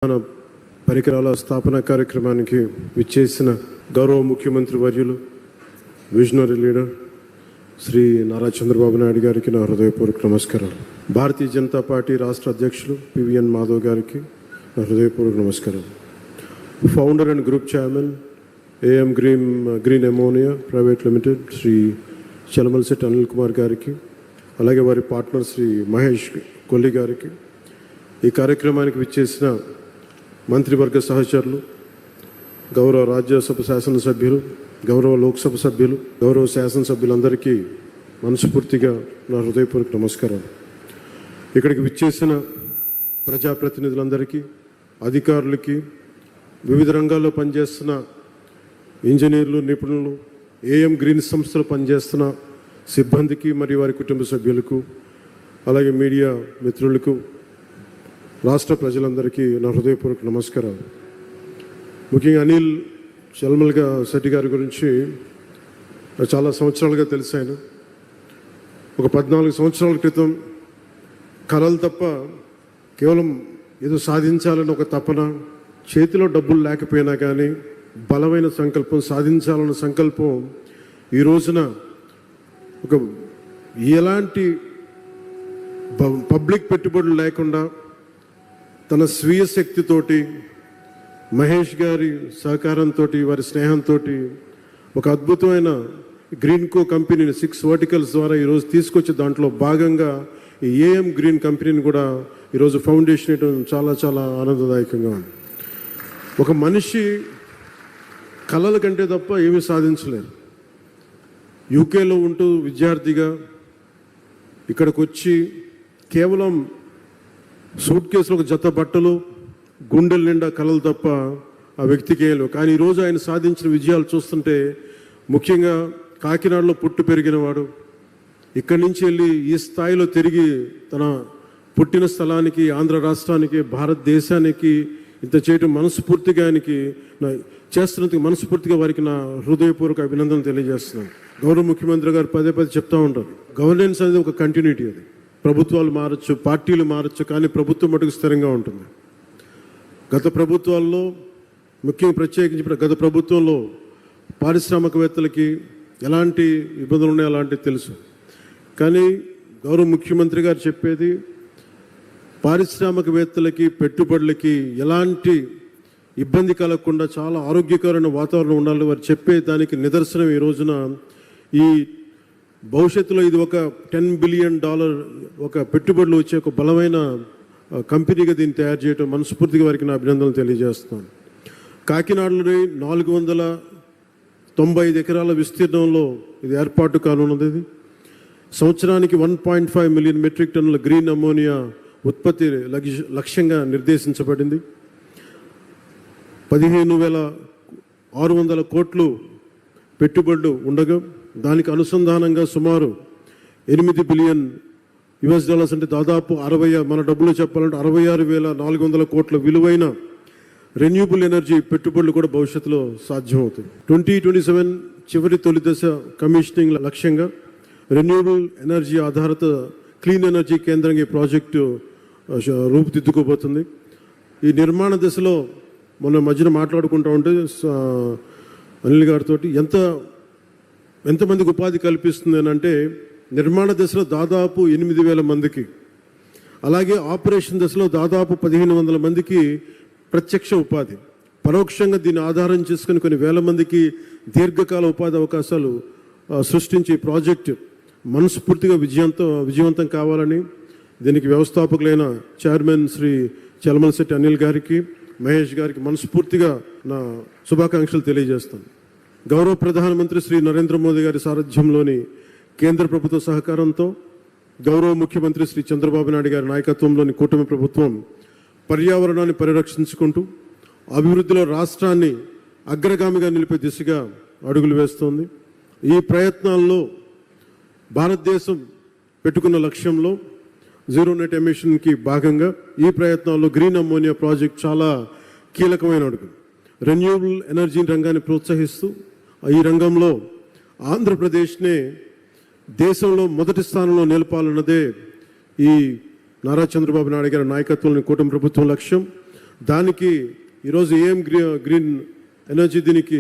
మన పరికరాల స్థాపన కార్యక్రమానికి విచ్చేసిన గౌరవ ముఖ్యమంత్రి వర్యులు విజనరీ లీడర్ శ్రీ నారా చంద్రబాబు నాయుడు గారికి నా హృదయపూర్వక నమస్కారాలు. భారతీయ జనతా పార్టీ రాష్ట్ర అధ్యక్షులు పివిఎన్ మాధవ్ గారికి నా హృదయపూర్వక నమస్కారాలు. Founder and group chairman AM green ammonia private limited Shri Chalamalasetti Anil Kumar గారికి, అలాగే వారి పార్ట్నర్ శ్రీ మహేష్ కొల్లి గారికి, ఈ కార్యక్రమానికి విచ్చేసిన మంత్రివర్గ సహచరులు, గౌరవ రాజ్యసభ శాసనసభ్యులు, గౌరవ లోక్సభ సభ్యులు, గౌరవ శాసనసభ్యులందరికీ మనస్ఫూర్తిగా నా హృదయపూర్వక నమస్కారాలు. ఇక్కడికి విచ్చేసిన ప్రజాప్రతినిధులందరికీ, అధికారులకి, వివిధ రంగాల్లో పనిచేస్తున్న ఇంజనీర్లు, నిపుణులు, ఏఎం గ్రీన్ సంస్థలో పనిచేస్తున్న సిబ్బందికి మరియు వారి కుటుంబ సభ్యులకు, అలాగే మీడియా మిత్రులకు, రాష్ట్ర ప్రజలందరికీ నా హృదయపూర్వక నమస్కారాలు. ముఖ్యంగా అనిల్ చలమలశెట్టి గారి గురించి చాలా సంవత్సరాలుగా తెలుసు. ఆయన ఒక 14 సంవత్సరాల క్రితం కలలు తప్ప కేవలం ఏదో సాధించాలని ఒక తపన, చేతిలో డబ్బులు లేకపోయినా కానీ బలమైన సంకల్పం, సాధించాలన్న సంకల్పం ఈ రోజున ఒక ఎలాంటి పబ్లిక్ పెట్టుబడులు లేకుండా తన స్వీయ శక్తితోటి, మహేష్ గారి సహకారంతో, వారి స్నేహంతో ఒక అద్భుతమైన గ్రీన్ కో కంపెనీని 6 వర్టికల్స్ ద్వారా ఈరోజు తీసుకొచ్చి దాంట్లో భాగంగా ఈ ఏఎం గ్రీన్ కంపెనీని కూడా ఈరోజు ఫౌండేషన్ వేయడం చాలా చాలా ఆనందదాయకంగా ఉంది. ఒక మనిషి కళల కంటే తప్ప ఏమీ సాధించలేరు. యూకేలో ఉంటూ విద్యార్థిగా ఇక్కడికి వచ్చి కేవలం సూట్ కేసులో ఒక జత బట్టలు, గుండెల నిండా కళలు తప్ప ఆ వ్యక్తికి ఏం లేవు. కానీ ఈరోజు ఆయన సాధించిన విజయాలు చూస్తుంటే, ముఖ్యంగా కాకినాడలో పుట్టి పెరిగినవాడు, ఇక్కడి నుంచి వెళ్ళి ఈ స్థాయిలో తిరిగి తన పుట్టిన స్థలానికి, ఆంధ్ర రాష్ట్రానికి, భారతదేశానికి ఇంత చేయటం మనస్ఫూర్తిగా ఆయనకి చేస్తున్నందుకు మనస్ఫూర్తిగా వారికి నా హృదయపూర్వక అభినందనలు తెలియజేస్తున్నాను. గౌరవ ముఖ్యమంత్రి గారు పదే చెప్తూ ఉంటారు, గవర్నెన్స్ అనేది ఒక కంటిన్యూటీ. అది ప్రభుత్వాలు మారచ్చు, పార్టీలు మారచ్చు, కానీ ప్రభుత్వం మటుకు స్థిరంగా ఉంటుంది. గత ప్రభుత్వాల్లో, ముఖ్యంగా ప్రత్యేకించి గత ప్రభుత్వంలో పారిశ్రామికవేత్తలకి ఎలాంటి ఇబ్బందులు ఉన్నాయో అలాంటివి తెలుసు. కానీ గౌరవ ముఖ్యమంత్రి గారు చెప్పేది, పారిశ్రామికవేత్తలకి, పెట్టుబడులకి ఎలాంటి ఇబ్బంది కలగకుండా చాలా ఆరోగ్యకరమైన వాతావరణం ఉండాలి వారు చెప్పే దానికి నిదర్శనం ఈ రోజున ఈ భవిష్యత్తులో ఇది ఒక $10 బిలియన్ ఒక పెట్టుబడులు వచ్చే ఒక బలమైన కంపెనీగా దీన్ని తయారు చేయడం మనస్ఫూర్తిగా వారికి నా అభినందనలు తెలియజేస్తున్నాను. కాకినాడలోని 495 ఎకరాల విస్తీర్ణంలో ఇది ఏర్పాటు కానున్నది. ఇది సంవత్సరానికి 1.5 మిలియన్ మెట్రిక్ టన్నుల గ్రీన్ అమోనియా ఉత్పత్తి లక్ష్యంగా నిర్దేశించబడింది. 15,600 కోట్లు పెట్టుబడులు ఉండగా దానికి అనుసంధానంగా సుమారు $8 బిలియన్ అంటే దాదాపు 60, మన డబ్బులు చెప్పాలంటే 66,400 కోట్ల విలువైన రెన్యూబుల్ ఎనర్జీ పెట్టుబడులు కూడా భవిష్యత్తులో సాధ్యమవుతుంది. 2027 చివరి తొలి దశ కమిషనింగ్ లక్ష్యంగా రెన్యూబుల్ ఎనర్జీ ఆధారిత క్లీన్ ఎనర్జీ కేంద్రంగా ఈ ప్రాజెక్టు రూపుదిద్దుకోబోతుంది. ఈ నిర్మాణ దశలో మొన్న మధ్యన మాట్లాడుకుంటూ ఉంటే అనిల్ గారితో ఎంతమందికి ఉపాధి కల్పిస్తుంది అని అంటే, నిర్మాణ దశలో దాదాపు 8,000 మందికి, అలాగే ఆపరేషన్ దశలో దాదాపు 1,500 మందికి ప్రత్యక్ష ఉపాధి, పరోక్షంగా దీన్ని ఆధారం చేసుకుని కొన్ని వేల మందికి దీర్ఘకాల ఉపాధి అవకాశాలు సృష్టించి ఈ ప్రాజెక్టు మనస్ఫూర్తిగా విజయవంతం కావాలని దీనికి వ్యవస్థాపకులైన చైర్మన్ శ్రీ చలమలశెట్టి అనిల్ గారికి, మహేష్ గారికి మనస్ఫూర్తిగా నా శుభాకాంక్షలు తెలియజేస్తాను. గౌరవ ప్రధానమంత్రి శ్రీ నరేంద్ర మోదీ గారి సారథ్యంలోని కేంద్ర ప్రభుత్వ సహకారంతో, గౌరవ ముఖ్యమంత్రి శ్రీ చంద్రబాబు నాయుడు గారి నాయకత్వంలోని కూటమి ప్రభుత్వం పర్యావరణాన్ని పరిరక్షించుకుంటూ అభివృద్ధిలో రాష్ట్రాన్ని అగ్రగామిగా నిలిపే దిశగా అడుగులు వేస్తోంది. ఈ ప్రయత్నాల్లో భారతదేశం పెట్టుకున్న లక్ష్యంలో జీరో నెట్ ఎమిషన్కి భాగంగా ఈ ప్రయత్నాల్లో గ్రీన్ అమోనియా ప్రాజెక్ట్ చాలా కీలకమైన అడుగు. రెన్యూబుల్ ఎనర్జీ రంగాన్ని ప్రోత్సహిస్తూ ఈ రంగంలో ఆంధ్రప్రదేశ్నే దేశంలో మొదటి స్థానంలో నిలపాలన్నదే ఈ నారా చంద్రబాబు నాయుడు గారి నాయకత్వంలోని కూటమి ప్రభుత్వం లక్ష్యం. దానికి ఈరోజు ఏఎం గ్రీన్ ఎనర్జీ దీనికి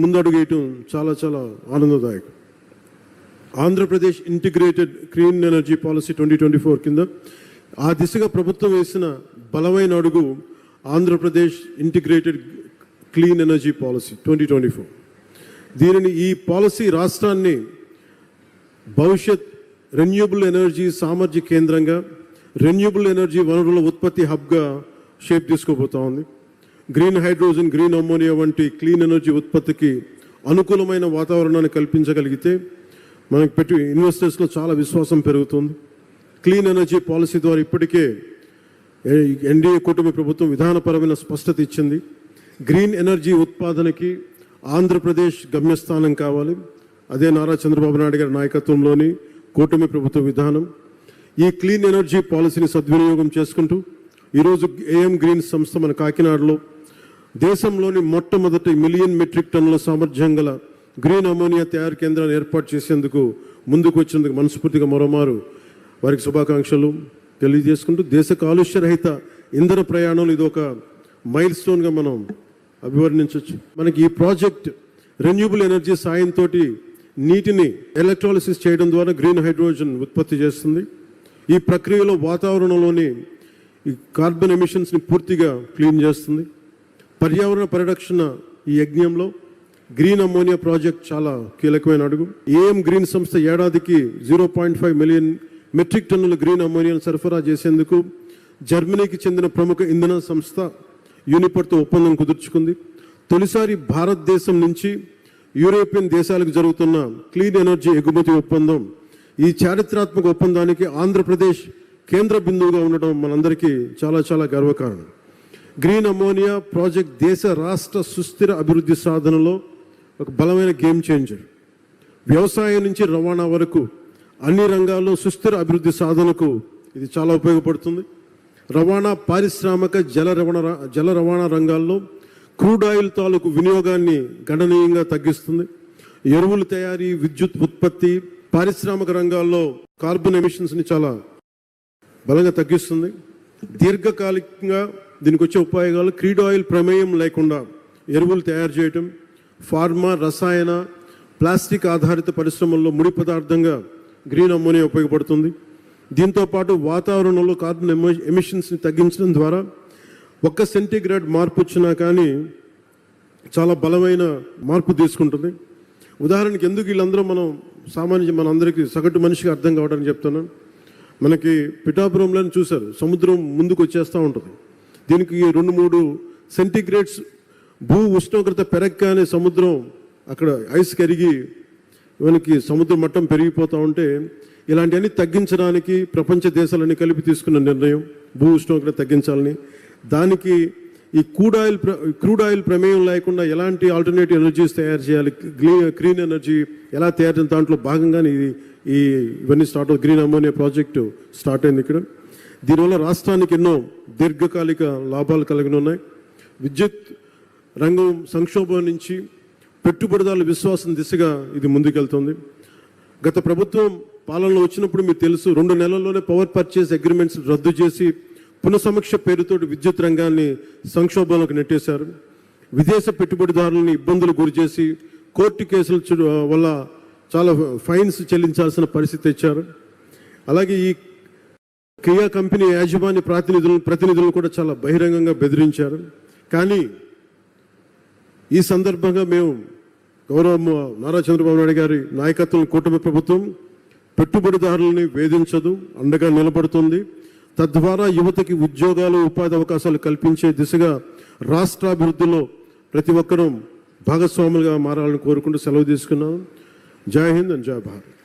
ముందడుగు వేయటం చాలా చాలా ఆనందదాయకం. Andhra Pradesh integrated clean energy policy 2024 కింద ఆ దిశగా ప్రభుత్వం వేసిన బలమైన అడుగు Andhra Pradesh integrated clean energy policy 2024. దీనిని ఈ పాలసీ రాష్ట్రాన్ని భవిష్యత్ రెన్యూబుల్ ఎనర్జీ సామర్థ్య కేంద్రంగా, రెన్యూబుల్ ఎనర్జీ వనరుల ఉత్పత్తి హబ్గా షేప్ తీసుకోబోతా ఉంది. గ్రీన్ హైడ్రోజన్, గ్రీన్ అమ్మోనియా వంటి క్లీన్ ఎనర్జీ ఉత్పత్తికి అనుకూలమైన వాతావరణాన్ని కల్పించగలిగితే మనకి ఇన్వెస్టర్స్లో చాలా విశ్వాసం పెరుగుతుంది. క్లీన్ ఎనర్జీ పాలసీ ద్వారా ఇప్పటికే ఎన్డీఏ కూటమి ప్రభుత్వం విధానపరమైన స్పష్టత ఇచ్చింది. గ్రీన్ ఎనర్జీ ఉత్పాదనకి ఆంధ్రప్రదేశ్ గమ్యస్థానం కావాలి. అదే నారా చంద్రబాబు నాయుడు గారి నాయకత్వంలోని కూటమి ప్రభుత్వ విధానం. ఈ క్లీన్ ఎనర్జీ పాలసీని సద్వినియోగం చేసుకుంటూ ఈరోజు ఏఎం గ్రీన్ సంస్థ మన కాకినాడలో దేశంలోని మొట్టమొదటి 1 మిలియన్ మెట్రిక్ టన్నుల సామర్థ్యం గల గ్రీన్ అమోనియా తయారు కేంద్రాన్ని ఏర్పాటు చేసేందుకు ముందుకు వచ్చినందుకు మనస్ఫూర్తిగా మరోమారు వారికి శుభాకాంక్షలు తెలియజేసుకుంటూ దేశ కాలుష్యరహిత ఇంధన ప్రయాణంలో ఇది ఒక మైల్ స్టోన్గా మనం అభివర్ణించవచ్చు. మనకి ఈ ప్రాజెక్ట్ రెన్యూబుల్ ఎనర్జీ సాయంతో నీటిని ఎలక్ట్రాలిసిస్ చేయడం ద్వారా గ్రీన్ హైడ్రోజన్ ఉత్పత్తి చేస్తుంది. ఈ ప్రక్రియలో వాతావరణంలోని ఈ కార్బన్ ఎమిషన్స్ని పూర్తిగా క్లీన్ చేస్తుంది. పర్యావరణ పరిరక్షణ ఈ యజ్ఞంలో గ్రీన్ అమ్మోనియా ప్రాజెక్ట్ చాలా కీలకమైన అడుగు. ఏఎం గ్రీన్ సంస్థ ఏడాదికి 0.5 మిలియన్ మెట్రిక్ టన్నుల గ్రీన్ అమ్మోనియాను సరఫరా చేసేందుకు జర్మనీకి చెందిన ప్రముఖ ఇంధన సంస్థ యూనిపర్తో ఒప్పందం కుదుర్చుకుంది. తొలిసారి భారతదేశం నుంచి యూరోపియన్ దేశాలకు జరుగుతున్న క్లీన్ ఎనర్జీ ఎగుమతి ఒప్పందం. ఈ చారిత్రాత్మక ఒప్పందానికి ఆంధ్రప్రదేశ్ కేంద్ర బిందువుగా ఉండడం మనందరికీ చాలా చాలా గర్వకారణం. గ్రీన్ అమ్మోనియా ప్రాజెక్ట్ దేశ రాష్ట్ర సుస్థిర అభివృద్ధి సాధనలో ఒక బలమైన గేమ్ చేంజర్. వ్యవసాయం నుంచి రవాణా వరకు అన్ని రంగాల్లో సుస్థిర అభివృద్ధి సాధనకు ఇది చాలా ఉపయోగపడుతుంది. రవాణా, పారిశ్రామిక, జల రవాణా రంగాల్లో క్రూడ్ ఆయిల్ తాలూకు వినియోగాన్ని గణనీయంగా తగ్గిస్తుంది. ఎరువుల తయారీ, విద్యుత్ ఉత్పత్తి, పారిశ్రామిక రంగాల్లో కార్బన్ ఎమిషన్స్ని చాలా బలంగా తగ్గిస్తుంది. దీర్ఘకాలికంగా దీనికి వచ్చే ఉపయోగాలు క్రూడ్ ఆయిల్ ప్రమేయం లేకుండా ఎరువులు తయారు చేయటం, ఫార్మా, రసాయన, ప్లాస్టిక్ ఆధారిత పరిశ్రమల్లో ముడి పదార్థంగా గ్రీన్ అమ్మోనియా ఉపయోగపడుతుంది. దీంతోపాటు వాతావరణంలో కార్బన్ ఎమిషన్స్ని తగ్గించడం ద్వారా 1 సెంటీగ్రేడ్ మార్పు వచ్చినా కానీ చాలా బలమైన మార్పు తీసుకుంటుంది. ఉదాహరణకి ఎందుకు వీళ్ళందరూ మన అందరికీ సగటు మనిషికి అర్థం కావడానికి చెప్తున్నాను. మనకి పిఠాపురంలో చూశారు, సముద్రం ముందుకు వచ్చేస్తూ ఉంటుంది. దీనికి 2-3 సెంటీగ్రేడ్స్ భూ ఉష్ణోగ్రత పెరగగానే సముద్రం అక్కడ ఐస్ కరిగి మనకి సముద్ర మట్టం పెరిగిపోతూ ఉంటే ఇలాంటివన్నీ తగ్గించడానికి ప్రపంచ దేశాలన్నీ కలిపి తీసుకున్న నిర్ణయం భూ ఉష్ణోగ్రత తగ్గించాలని. దానికి ఈ క్రూడ్ ఆయిల్ ప్రమేయం లేకుండా ఎలాంటి ఆల్టర్నేటివ్ ఎనర్జీస్ తయారు చేయాలి, గ్రీన్ ఎనర్జీ ఎలా తయారు చేయాలి, దాంట్లో భాగంగానే ఇవన్నీ start green ammonia project start అయింది ఇక్కడ. దీనివల్ల రాష్ట్రానికి ఎన్నో దీర్ఘకాలిక లాభాలు కలిగి ఉన్నాయి. విద్యుత్ రంగం సంక్షోభం నుంచి పెట్టుబడిదారుల విశ్వాసం దిశగా ఇది ముందుకెళ్తుంది. గత ప్రభుత్వం పాలనలో వచ్చినప్పుడు మీకు తెలుసు, 2 నెలల్లోనే పవర్ పర్చేస్ అగ్రిమెంట్స్ రద్దు చేసి పునఃసమీక్ష పేరుతో విద్యుత్ రంగాన్ని సంక్షోభంలోకి నెట్టేశారు. విదేశ పెట్టుబడిదారులని ఇబ్బందులు గురి చేసి కోర్టు కేసుల వల్ల చాలా ఫైన్స్ చెల్లించాల్సిన పరిస్థితి తెచ్చారు. అలాగే ఈ కియా కంపెనీ యాజమాన్య ప్రతినిధులను కూడా చాలా బహిరంగంగా బెదిరించారు. కానీ ఈ సందర్భంగా మేము గౌరవ నారా చంద్రబాబు నాయుడు గారి నాయకత్వం కూటమి ప్రభుత్వం పెట్టుబడిదారులని వేధించదు, అండగా నిలబడుతుంది. తద్వారా యువతకి ఉద్యోగాలు, ఉపాధి అవకాశాలు కల్పించే దిశగా రాష్ట్రాభివృద్ధిలో ప్రతి ఒక్కరూ భాగస్వాములుగా మారాలని కోరుకుంటూ సెలవు తీసుకున్నాను. జై హింద్ అండ్ జై భారత్.